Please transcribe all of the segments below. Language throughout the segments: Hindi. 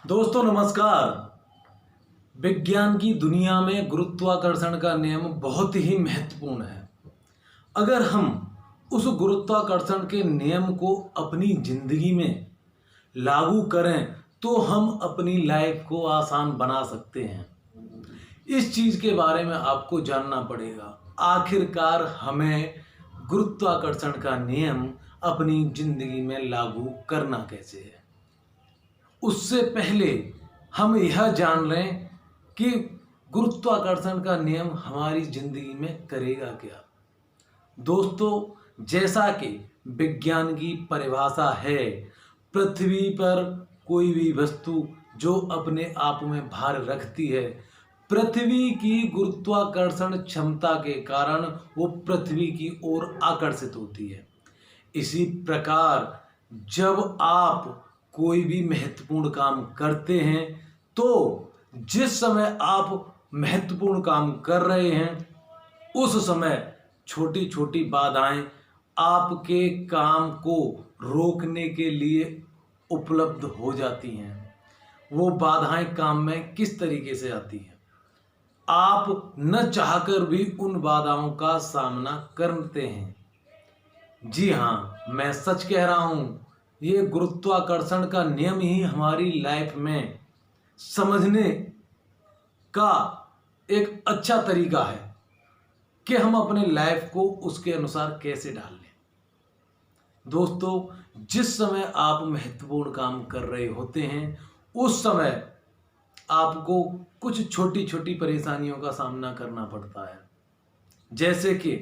दोस्तों नमस्कार। विज्ञान की दुनिया में गुरुत्वाकर्षण का नियम बहुत ही महत्वपूर्ण है। अगर हम उस गुरुत्वाकर्षण के नियम को अपनी जिंदगी में लागू करें तो हम अपनी लाइफ को आसान बना सकते हैं। इस चीज़ के बारे में आपको जानना पड़ेगा। आखिरकार हमें गुरुत्वाकर्षण का नियम अपनी जिंदगी में लागू करना कैसे है। उससे पहले हम यह जान लें कि गुरुत्वाकर्षण का नियम हमारी जिंदगी में करेगा क्या। दोस्तों, जैसा कि विज्ञान की परिभाषा है, पृथ्वी पर कोई भी वस्तु जो अपने आप में भार रखती है, पृथ्वी की गुरुत्वाकर्षण क्षमता के कारण वो पृथ्वी की ओर आकर्षित होती है। इसी प्रकार जब आप कोई भी महत्वपूर्ण काम करते हैं तो जिस समय आप महत्वपूर्ण काम कर रहे हैं उस समय छोटी छोटी बाधाएं आपके काम को रोकने के लिए उपलब्ध हो जाती हैं। वो बाधाएं काम में किस तरीके से आती हैं, आप न चाहकर भी उन बाधाओं का सामना करते हैं। जी हाँ, मैं सच कह रहा हूँ। ये गुरुत्वाकर्षण का नियम ही हमारी लाइफ में समझने का एक अच्छा तरीका है कि हम अपने लाइफ को उसके अनुसार कैसे ढाल लें। दोस्तों, जिस समय आप महत्वपूर्ण काम कर रहे होते हैं उस समय आपको कुछ छोटी छोटी परेशानियों का सामना करना पड़ता है। जैसे कि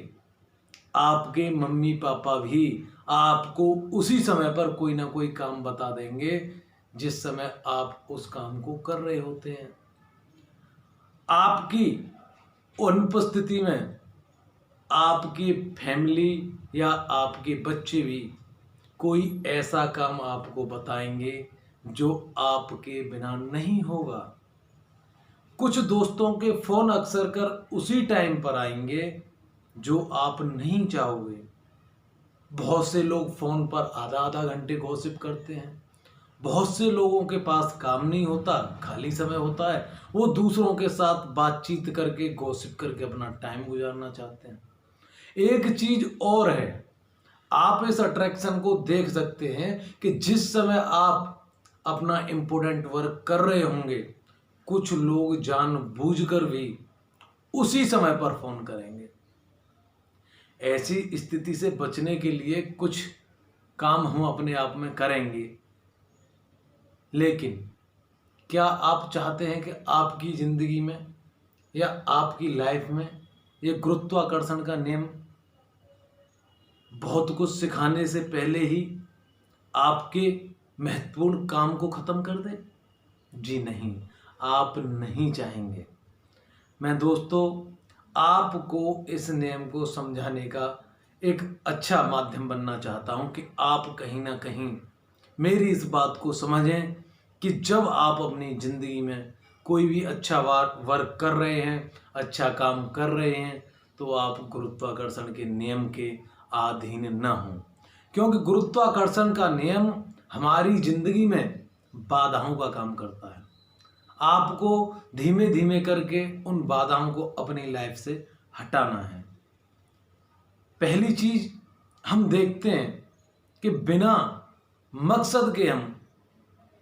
आपके मम्मी पापा भी आपको उसी समय पर कोई ना कोई काम बता देंगे जिस समय आप उस काम को कर रहे होते हैं। आपकी अनुपस्थिति में आपकी फैमिली या आपके बच्चे भी कोई ऐसा काम आपको बताएंगे जो आपके बिना नहीं होगा। कुछ दोस्तों के फोन अक्सर कर उसी टाइम पर आएंगे जो आप नहीं चाहोगे। बहुत से लोग फ़ोन पर आधा आधा घंटे गॉसिप करते हैं। बहुत से लोगों के पास काम नहीं होता, खाली समय होता है, वो दूसरों के साथ बातचीत करके गॉसिप करके अपना टाइम गुजारना चाहते हैं। एक चीज़ और है, आप इस अट्रैक्शन को देख सकते हैं कि जिस समय आप अपना इम्पोर्टेंट वर्क कर रहे होंगे कुछ लोग जानबूझकर भी उसी समय पर फ़ोन करेंगे। ऐसी स्थिति से बचने के लिए कुछ काम हम अपने आप में करेंगे, लेकिन क्या आप चाहते हैं कि आपकी ज़िंदगी में या आपकी लाइफ में ये गुरुत्वाकर्षण का नियम बहुत कुछ सिखाने से पहले ही आपके महत्वपूर्ण काम को ख़त्म कर दे? जी नहीं, आप नहीं चाहेंगे। मैं दोस्तों आपको इस नियम को समझाने का एक अच्छा माध्यम बनना चाहता हूं कि आप कहीं ना कहीं मेरी इस बात को समझें कि जब आप अपनी ज़िंदगी में कोई भी अच्छा वर्क कर रहे हैं, अच्छा काम कर रहे हैं, तो आप गुरुत्वाकर्षण के नियम के अधीन न हों। क्योंकि गुरुत्वाकर्षण का नियम हमारी ज़िंदगी में बाधाओं का काम करता है। आपको धीमे धीमे करके उन बाधाओं को अपनी लाइफ से हटाना है। पहली चीज हम देखते हैं कि बिना मकसद के हम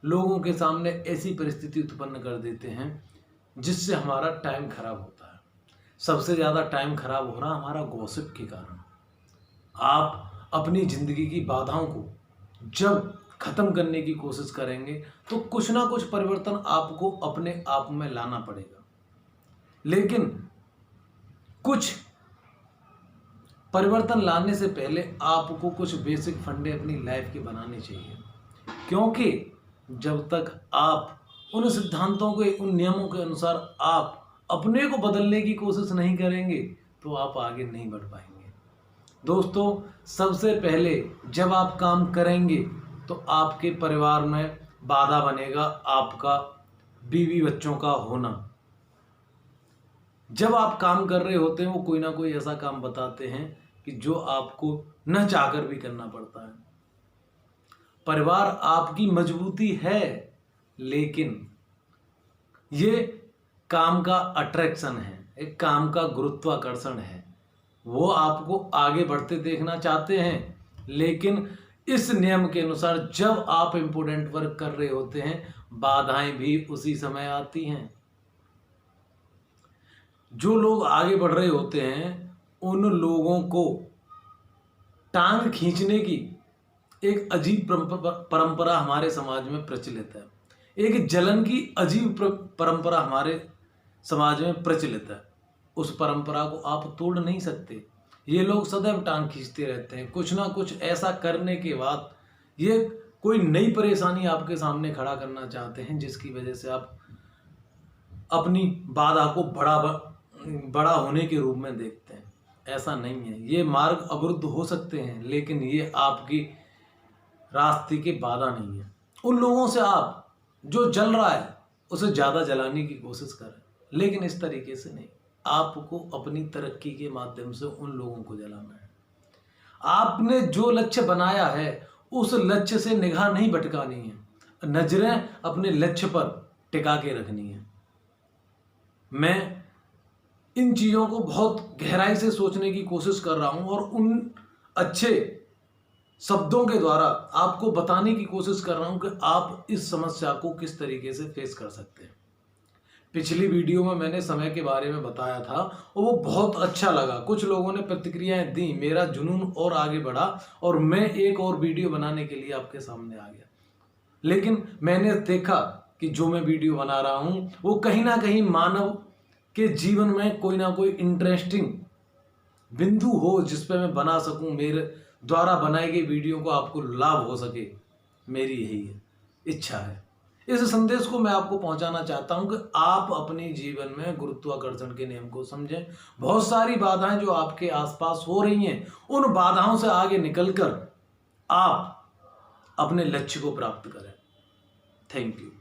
लोगों के सामने ऐसी परिस्थिति उत्पन्न कर देते हैं जिससे हमारा टाइम खराब होता है। सबसे ज़्यादा टाइम खराब हो रहा हमारा गॉसिप के कारण। आप अपनी ज़िंदगी की बाधाओं को जब ख़त्म करने की कोशिश करेंगे तो कुछ ना कुछ परिवर्तन आपको अपने आप में लाना पड़ेगा। लेकिन कुछ परिवर्तन लाने से पहले आपको कुछ बेसिक फंडे अपनी लाइफ के बनाने चाहिए। क्योंकि जब तक आप उन सिद्धांतों के, उन नियमों के अनुसार आप अपने को बदलने की कोशिश नहीं करेंगे तो आप आगे नहीं बढ़ पाएंगे। दोस्तों, सबसे पहले जब आप काम करेंगे तो आपके परिवार में बाधा बनेगा आपका बीवी बच्चों का होना। जब आप काम कर रहे होते हैं वो कोई ना कोई ऐसा काम बताते हैं कि जो आपको न चाहकर भी करना पड़ता है। परिवार आपकी मजबूती है, लेकिन ये काम का अट्रैक्शन है, एक काम का गुरुत्वाकर्षण है। वो आपको आगे बढ़ते देखना चाहते हैं, लेकिन इस नियम के अनुसार जब आप इम्पोर्टेंट वर्क कर रहे होते हैं, बाधाएं भी उसी समय आती हैं। जो लोग आगे बढ़ रहे होते हैं उन लोगों को टांग खींचने की एक अजीब परंपरा हमारे समाज में प्रचलित है। एक जलन की अजीब परंपरा हमारे समाज में प्रचलित है। उस परंपरा को आप तोड़ नहीं सकते। ये लोग सदैव टांग खींचते रहते हैं, कुछ ना कुछ ऐसा करने के बाद ये कोई नई परेशानी आपके सामने खड़ा करना चाहते हैं, जिसकी वजह से आप अपनी बाधा को बड़ा होने के रूप में देखते हैं। ऐसा नहीं है। ये मार्ग अवरुद्ध हो सकते हैं, लेकिन ये आपकी रास्ते की बाधा नहीं है। उन लोगों से आप जो जल रहा है उसे ज़्यादा जलाने की कोशिश करें, लेकिन इस तरीके से नहीं। आपको अपनी तरक्की के माध्यम से उन लोगों को जलाना है। आपने जो लक्ष्य बनाया है उस लक्ष्य से निगाह नहीं भटकानी है, नजरें अपने लक्ष्य पर टिका के रखनी है। मैं इन चीज़ों को बहुत गहराई से सोचने की कोशिश कर रहा हूँ और उन अच्छे शब्दों के द्वारा आपको बताने की कोशिश कर रहा हूँ कि आप इस समस्या को किस तरीके से फेस कर सकते हैं। पिछली वीडियो में मैंने समय के बारे में बताया था और वो बहुत अच्छा लगा। कुछ लोगों ने प्रतिक्रियाएं दी, मेरा जुनून और आगे बढ़ा और मैं एक और वीडियो बनाने के लिए आपके सामने आ गया। लेकिन मैंने देखा कि जो मैं वीडियो बना रहा हूँ वो कहीं ना कहीं मानव के जीवन में कोई ना कोई इंटरेस्टिंग बिंदु हो जिस पे मैं बना सकूं, मेरे द्वारा बनाई गई वीडियो को आपको लाभ हो सके। मेरी यही इच्छा है। इस संदेश को मैं आपको पहुंचाना चाहता हूं कि आप अपने जीवन में गुरुत्वाकर्षण के नियम को समझें। बहुत सारी बाधाएं जो आपके आसपास हो रही हैं, उन बाधाओं से आगे निकलकर आप अपने लक्ष्य को प्राप्त करें। Thank you.